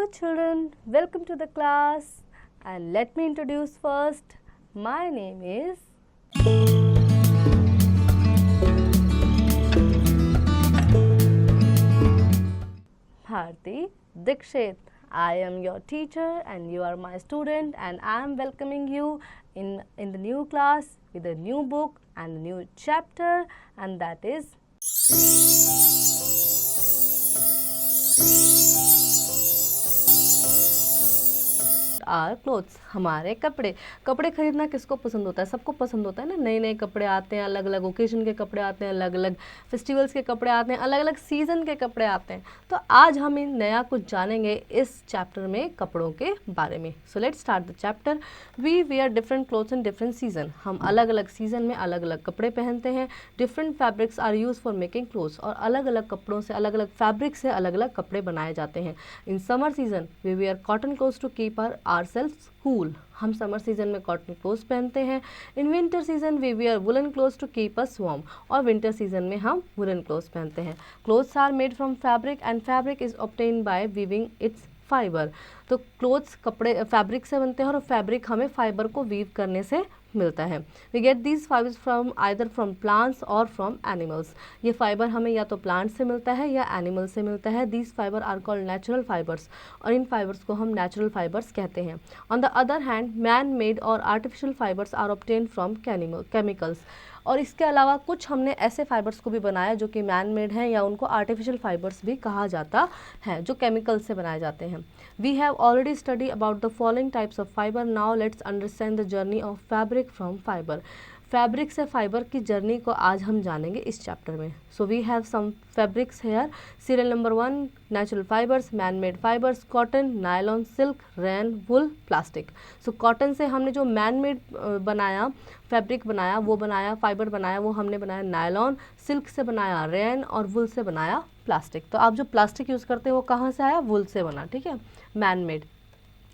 Hello children, welcome to the class and let me introduce first. My name is Bharti Dikshit. I am your teacher and you are my student and I am welcoming you in the new class with a new book and a new chapter, and that is our clothes, हमारे कपड़े। कपड़े खरीदना किसको पसंद होता है? सबको पसंद होता है ना। नए नए कपड़े आते हैं, अलग अलग ओकेजन के कपड़े आते हैं, अलग अलग फेस्टिवल्स के कपड़े आते हैं, अलग अलग सीज़न के कपड़े आते हैं। तो आज हम नया कुछ जानेंगे इस चैप्टर में कपड़ों के बारे में। So let's start the chapter. We wear different clothes in different season. हम अलग अलग सीजन में अलग अलग कपड़े पहनते हैं। Different fabrics are use for making clothes. और अलग अलग कपड़ों से, अलग अलग फैब्रिक से अलग अलग कपड़े बनाए जाते हैं। In summer season we wear cotton clothes to keep ourselves cool. हम समर सीजन में कॉटन क्लोथ्स पहनते हैं। In winter season we wear woollen clothes to keep us warm. और विंटर सीजन में हम वुलन क्लोथ्स पहनते हैं। Clothes are made from fabric and fabric is obtained by weaving its fibre. तो clothes कपड़े fabric से बनते हैं और फैब्रिक हमें फाइबर को वीव करने से मिलता है। We get these fibres from either from plants और फ्रॉम एनिमल्स। ये फाइबर हमें या तो प्लांट से मिलता है या एनिमल से मिलता है। These fiber are called natural fibers. और इन फाइबर्स को हम नेचुरल फाइबर्स कहते हैं। On the other hand man made और artificial fibers are obtained from chemicals. और इसके अलावा कुछ हमने ऐसे फाइबर्स को भी बनाया जो कि मैन मेड हैं या उनको आर्टिफिशियल फाइबर्स भी कहा जाता है, जो केमिकल से बनाए जाते हैं। We have already study about the following types of fibre. Now let's understand the journey of fabric from fibre. Fabric से फाइबर की जर्नी को आज हम जानेंगे इस चैप्टर में। So we have some fabrics here. Serial number 1 natural fibres, man made fibres, cotton, nylon, silk, rayon, wool, plastic. So cotton से हमने जो मैन मेड बनाया, फैब्रिक बनाया, वो बनाया, फाइबर बनाया, वो हमने बनाया नायलॉन। सिल्क से बनाया रैन और वुल से बनाया प्लास्टिक। तो आप जो प्लास्टिक यूज़ करते हैं वो कहाँ से आया? वुल से बना, ठीक है, man made.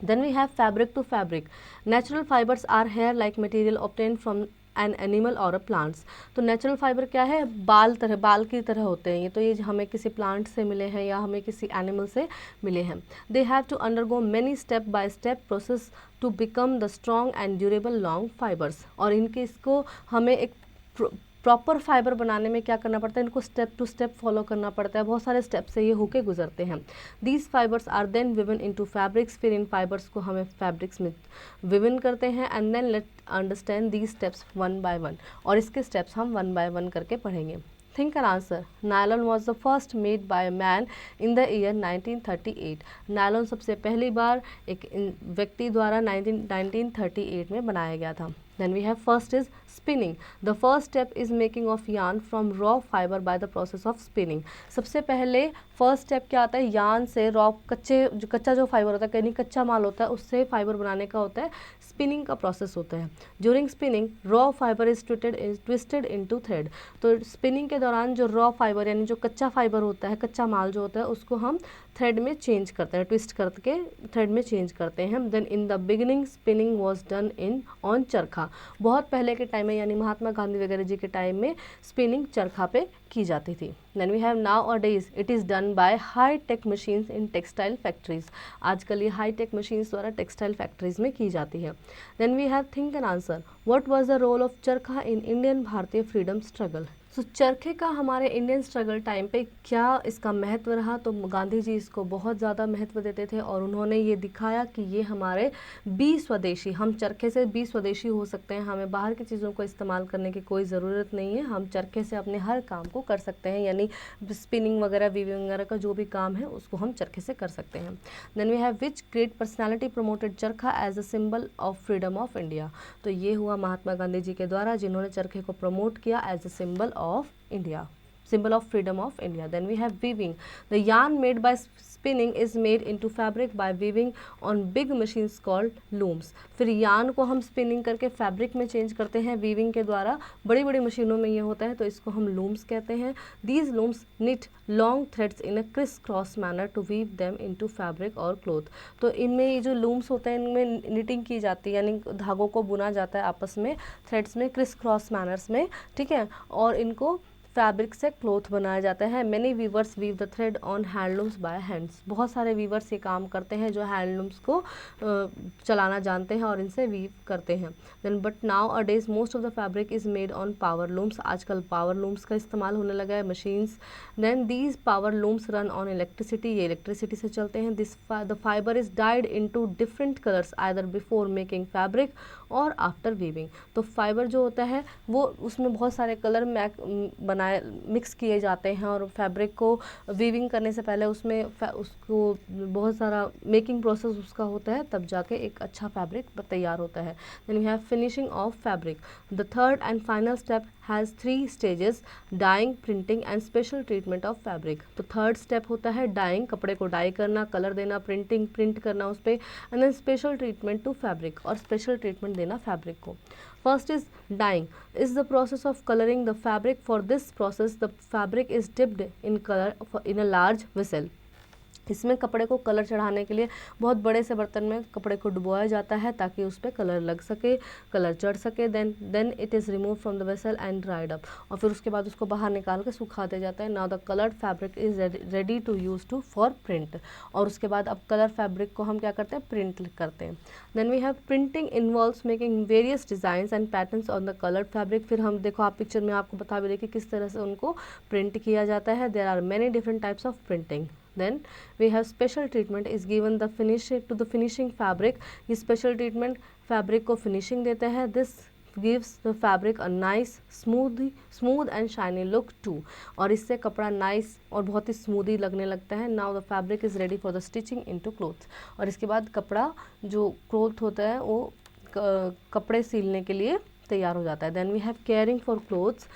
Then we have fabric to fabric. Natural fibers are hair-like material obtained from an animal or a plants. तो नेचुरल फाइबर क्या है? बाल की तरह होते हैं ये। तो ये हमें किसी प्लांट से मिले हैं या हमें किसी एनिमल से मिले हैं। They have to undergo many step by step process to become the strong and durable long fibres. और इनके इसको हमें एक प्रॉपर फाइबर बनाने में क्या करना पड़ता है? इनको स्टेप टू स्टेप फॉलो करना पड़ता है। बहुत सारे स्टेप से ये होके गुजरते हैं। These fibres are then woven into fabrics. फिर इन फाइबर्स को हमें फैब्रिक्स में विवन करते हैं। And then let understand these steps one by one. और इसके स्टेप्स हम वन बाय वन करके पढ़ेंगे। Think and answer. Nylon was the first made by man in the year 1938। Nylon सबसे पहली बार एक व्यक्ति द्वारा 1938 में बनाया गया था। Then we have first is spinning. The first step is making of yarn from raw fiber by the process of spinning. सबसे पहले फर्स्ट स्टेप क्या आता है? यार्न से रॉ कच्चा जो फाइबर होता है, कहीं कच्चा माल होता है, उससे फाइबर बनाने का होता है स्पिनिंग का प्रोसेस होता है। During spinning raw fibre is twisted into thread. तो स्पिनिंग के दौरान जो रॉ फाइबर यानी जो कच्चा फाइबर होता है, कच्चा माल जो होता है, उसको हम थ्रेड में चेंज करते हैं, ट्विस्ट करके थ्रेड में चेंज करते हैं। Then in the beginning spinning was done in on charkha. बहुत पहले के टाइम में यानी महात्मा गांधी वगैरह जी के टाइम में स्पिनिंग चरखा पे की जाती थी। Then we have nowadays it is done by high tech machines in textile factories. आजकल ये हाई टेक मशीन्स द्वारा टेक्सटाइल फैक्ट्रीज में की जाती है। Then we have think and answer. What was the role of charkha in Indian भारतीय freedom struggle. तो चरखे का हमारे इंडियन स्ट्रगल टाइम पे क्या इसका महत्व रहा? तो गांधी जी इसको बहुत ज़्यादा महत्व देते थे और उन्होंने ये दिखाया कि ये हमारे बी स्वदेशी, हम चरखे से बी स्वदेशी हो सकते हैं। हमें बाहर की चीज़ों को इस्तेमाल करने की कोई ज़रूरत नहीं है। हम चरखे से अपने हर काम को कर सकते हैं, यानी स्पिनिंग वगैरह, वीविंग वगैरह का जो भी काम है उसको हम चरखे से कर सकते हैं। Then we have which great personality promoted charkha as a symbol of freedom of India. तो ये हुआ महात्मा गांधी जी के द्वारा जिन्होंने चरखे को प्रमोट किया as a symbol of India, symbol of freedom of India. Then we have weaving. The yarn made by spinning is made into fabric by weaving on big machines called looms. फिर yarn को हम spinning करके fabric में change करते हैं weaving के द्वारा। बड़ी बड़ी मशीनों में ये होता है, तो इसको हम लूम्स कहते हैं। These looms knit long threads in a criss-cross manner to weave them into fabric or cloth. तो इनमें ये जो लूम्स होते हैं इनमें निटिंग की जाती है, यानी धागों को बुना जाता है आपस में थ्रेड्स में क्रिस क्रॉस मैनर्स में, ठीक है, और इनको फैब्रिक से क्लोथ बनाया जाता है। Many weavers weave the thread on handlooms by hands. बहुत सारे वीवर्स ये काम करते हैं जो हैंडलूम्स को चलाना जानते हैं और इनसे वीव करते हैं। Then but nowadays most of the fabric is made on power looms. आजकल पावर लूम्स का इस्तेमाल होने लगा है, machines. Then these power looms run on electricity. ये इलेक्ट्रिसिटी से चलते हैं। The fibre is dyed into different colours either before making fabric और आफ्टर वीविंग। तो फाइबर जो होता है वो उसमें बहुत सारे कलर मिक्स किए जाते हैं और फैब्रिक को वीविंग करने से पहले उसमें उसको बहुत सारा मेकिंग प्रोसेस उसका होता है, तब जाके एक अच्छा फैब्रिक तैयार होता है। Then we have finishing of fabric. The third and final step has 3 stages: dyeing, printing and special treatment of fabric. तो थर्ड स्टेप होता है डाइंग, कपड़े को डाई करना, कलर देना, प्रिंटिंग, प्रिंट करना उस पर, and then special treatment to fabric, और स्पेशल ट्रीटमेंट देना फैब्रिक को। First is dyeing, is the process of coloring the fabric. For this process, the fabric is dipped in color in a large vessel. इसमें कपड़े को colour चढ़ाने के लिए बहुत बड़े से बर्तन में कपड़े को डुबोया जाता है ताकि उस पर कलर लग सके, कलर चढ़ सके। Then it is remove from the vessel and dried up, और फिर उसके बाद उसको बाहर निकाल के सुखा दिया जाता है। Now the coloured fabric is ready to use to for print, और उसके बाद अब कलर फैब्रिक को हम क्या करते हैं, प्रिंट करते हैं। Then we have printing involves making various designs and patterns on the coloured fabric. फिर हम देखो, आप पिक्चर में आपको बता भी रहे कि किस तरह से उनको प्रिंट किया जाता है। There are many different types of printing. Then we have special treatment is given the finishing fabric. ये special treatment fabric को finishing देता है. This gives the fabric a nice smooth and shiny look too. और इससे कपड़ा nice और बहुत ही smoothly लगने लगता है. Now the fabric is ready for the stitching into clothes. और इसके बाद कपड़ा जो cloth होता है वो कपड़े सिलने के लिए तैयार हो जाता है. Then we have caring for clothes.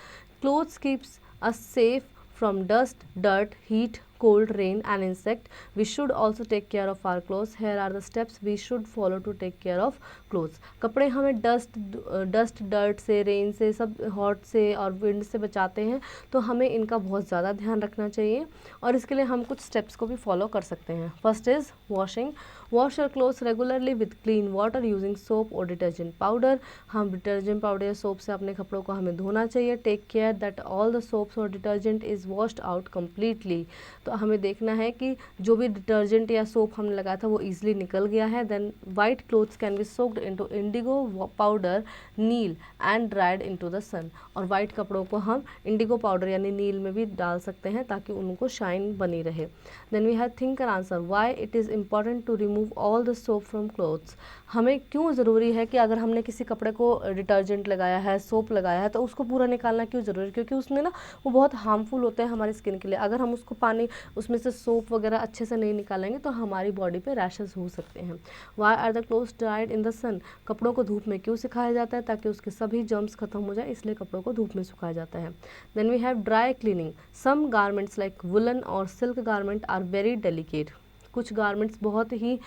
Clothes keeps us safe from dust, dirt, heat, cold, rain and insect. We should also take care of our clothes. Here are the steps we should follow to take care of clothes. कपड़े हमें dust dirt से, rain से, सब hot से और wind से बचाते हैं, तो हमें इनका बहुत ज़्यादा ध्यान रखना चाहिए, और इसके लिए हम कुछ स्टेप्स को भी फॉलो कर सकते हैं. First is washing. Wash your clothes regularly with clean water using soap और डिटर्जेंट पाउडर. हम डिटर्जेंट पाउडर या सोप से अपने कपड़ों को हमें धोना चाहिए. Take care that all the soaps और detergent is washed out completely. तो हमें देखना है कि जो भी डिटर्जेंट या सोप हमने लगाया था वो ईजिली निकल गया है. Then white clothes can be soaked into indigo powder, नील and dried into the sun. और वाइट कपड़ों को हम इंडिगो पाउडर यानी नील में भी डाल सकते हैं ताकि उनको शाइन बनी रहे. Then we have think and answer. Why it is important to remove all the soap from clothes. हमें क्यों ज़रूरी है कि अगर हमने किसी कपड़े को डिटर्जेंट लगाया है, सोप लगाया है, तो उसको पूरा निकालना क्यों ज़रूरी है? क्योंकि उसमें ना वो बहुत हार्मफुल होते हैं हमारी स्किन के लिए. अगर हम उसको पानी उसमें से सोप वगैरह अच्छे से नहीं निकालेंगे तो हमारी बॉडी पे रैशेस हो सकते हैं. Why are the clothes dried in the sun. कपड़ों को धूप में क्यों सुखाया जाता है? ताकि उसके सभी जर्म्स खत्म हो जाए, इसलिए कपड़ों को धूप में सुखाया जाता है. Then we have dry cleaning. Some garments like woolen और silk garment are very delicate. कुछ गारमेंट्स बहुत ही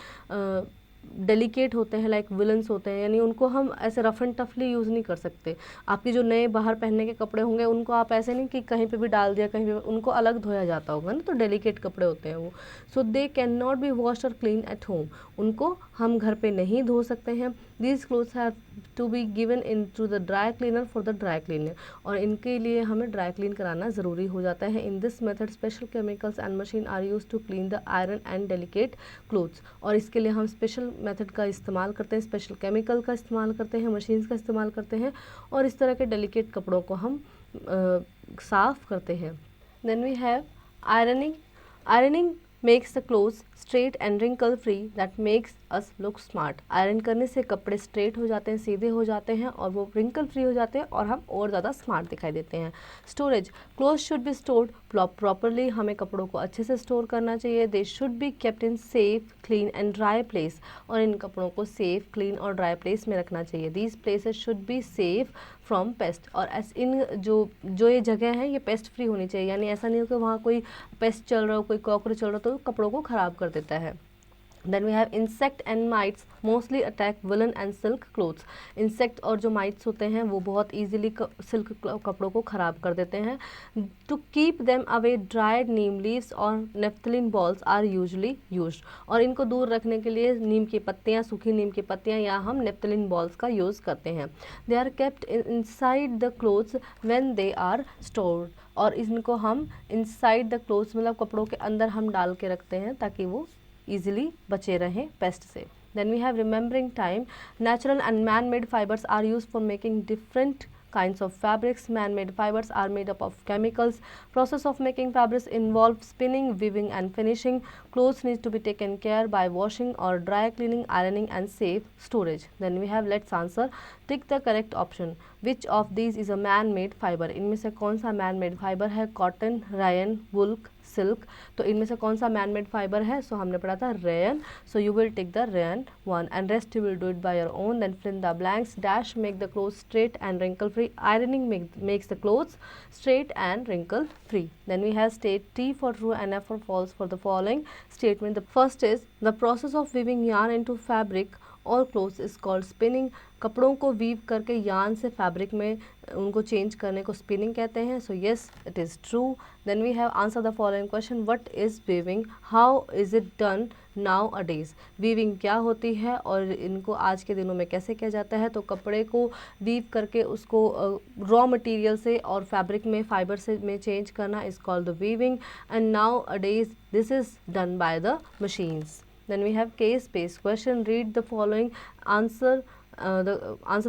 डेलिकेट होते हैं, लाइक विलन्स होते हैं, यानी उनको हम ऐसे रफ एंड टफली यूज़ नहीं कर सकते. आपके जो नए बाहर पहनने के कपड़े होंगे उनको आप ऐसे नहीं कि कहीं पे भी डाल दिया, कहीं पे उनको अलग धोया जाता होगा ना, तो डेलिकेट कपड़े होते हैं वो. So they can not be washed और क्लीन एट होम. उनको हम घर पे नहीं धो सकते हैं. These clothes have to be given in to the dry cleaner for the dry cleaner. और इनके लिए हमें ड्राई क्लीन कराना ज़रूरी हो जाता है. In this method special chemicals and machine are use to clean the iron and delicate clothes. और इसके लिए हम स्पेशल मेथड का इस्तेमाल करते हैं, स्पेशल केमिकल का इस्तेमाल करते हैं, मशीन्स का इस्तेमाल करते हैं, और इस तरह के डेलिकेट कपड़ों को हम साफ़ करते हैं. Then we have ironing. Ironing makes the clothes straight and wrinkle free. That makes us look smart. Iron करने से कपड़े स्ट्रेट हो जाते हैं, सीधे हो जाते हैं, और वो wrinkle फ्री हो जाते हैं, और हम और ज़्यादा स्मार्ट दिखाई देते हैं. Storage. Clothes should be stored properly. हमें कपड़ों को अच्छे से स्टोर करना चाहिए. They should be kept in safe, clean and dry place. और इन कपड़ों को सेफ, क्लीन और ड्राई प्लेस में रखना चाहिए. These places should be safe from paste. और इन जो ये जगह है ये पेस्ट फ्री होनी चाहिए, यानी ऐसा नहीं हो कि वहाँ कोई पेस्ट चल रहा हो, कोई कॉकरोच चल रहा हो तो कपड़ों को ख़राब कर देता है. Then we have insect and mites mostly attack woollen and silk clothes. Insect और जो माइट्स होते हैं वो बहुत ईजिली सिल्क कपड़ों को ख़राब कर देते हैं। To keep them away dried neem leaves और naphthalene balls are usually used. और इनको दूर रखने के लिए नीम की पत्तियाँ, सूखी नीम की पत्तियाँ या हम नेफ्थलिन बॉल्स का यूज़ करते हैं। They are kept inside the clothes when they are stored. और इनको हम इनसाइड द क्लोथ्स मतलब कपड़ों के अंदर हम डाल के रखते हैं ताकि वो easily बचे रहें पेस्ट से। Then we have remembering time. Natural and man-made fibers are used for making different kinds of fabrics. Man-made fibers are made up of chemicals. Process of making fabrics involve spinning, weaving and finishing. Clothes need to be taken care by washing or dry cleaning, ironing and safe storage. Then we have let's answer. Tick the correct option. Which of these is a man-made fiber? इनमें से कौन सा man-made fiber है? Cotton, rayon, wool, silk. तो इनमें से कौन सा मैन मेड फाइबर है? सो हमने पढ़ा था rayon. So you will take the rayon one and rest you will do it by your own. Then fill in the blanks. Dash make the cloth straight and wrinkle free. Ironing makes the clothes straight and wrinkle free. Then we have state T for true and F for false for the following statement. The first is the process of weaving yarn into fabric और clothes is called spinning. कपड़ों को weave करके yarn से fabric में उनको change करने को spinning कहते हैं। So yes it is true. Then we have answer the following question. What is weaving? How is it done nowadays? Weaving क्या होती है और इनको आज के दिनों में कैसे किया जाता है? तो कपड़े को वीव करके उसको रॉ मटेरियल से और फैब्रिक में फाइबर से में चेंज करना is called the weaving and now a days this is done by the machines. Then we have case-based question. Read the following answer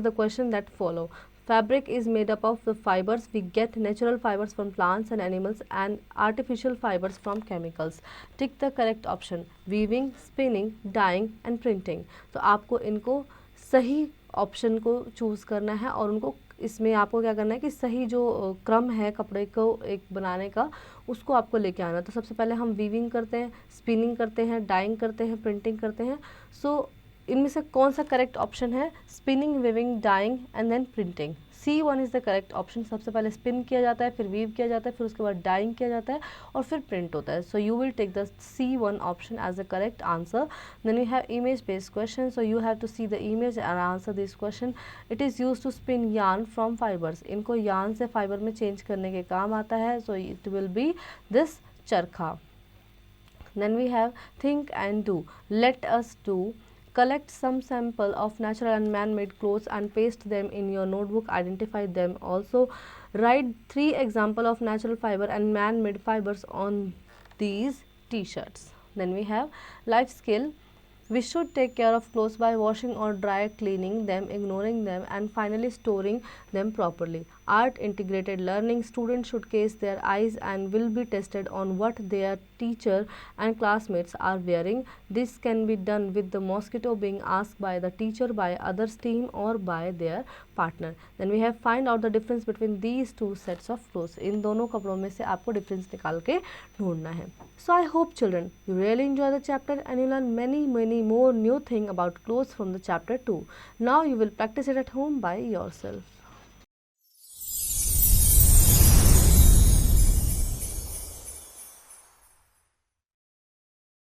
the question that follow. Fabric is made up of the fibers. We get natural fibers from plants and animals and artificial fibers from chemicals. Tick the correct option. Weaving, spinning, dyeing and printing. तो आपको इनको सही option को choose करना है और उनको इसमें आपको क्या करना है कि सही जो क्रम है कपड़े को एक बनाने का उसको आपको लेके आना। तो सबसे पहले हम वीविंग करते हैं, स्पिनिंग करते हैं, डाइंग करते हैं, प्रिंटिंग करते हैं। सो इनमें से कौन सा करेक्ट ऑप्शन है? Spinning, weaving, dyeing and then printing. C1 is the correct option. सबसे पहले स्पिन किया जाता है, फिर वीव किया जाता है, फिर उसके बाद डाइंग किया जाता है और फिर प्रिंट होता है। So you will take the C1 option as the correct answer. Then we have image based question. So you have to see the image and answer this question. It is use to spin yarn from fibres. इनको yarn से fibre में change करने के काम आता है। So it will be this charkha. Then we have think and do. Let us do. Collect some sample of natural and man-made clothes and paste them in your notebook. Identify them. Also, write 3 example of natural fiber and man-made fibers on these t-shirts. Then we have life skill. We should take care of clothes by washing or dry cleaning them, ignoring them, and finally storing them properly. Art integrated learning. Students should case their eyes and will be tested on what their teacher and classmates are wearing. This can be done with the mosquito being asked by the teacher, by others team or by their partner. Then we have find out the difference between these two sets of clothes. इन दोनों कपड़ों में से आपको difference निकाल के ढूंढना है। So I hope children you really enjoy the chapter and you learn many more new thing about clothes from the chapter 2. Now you will practice it at home by yourself.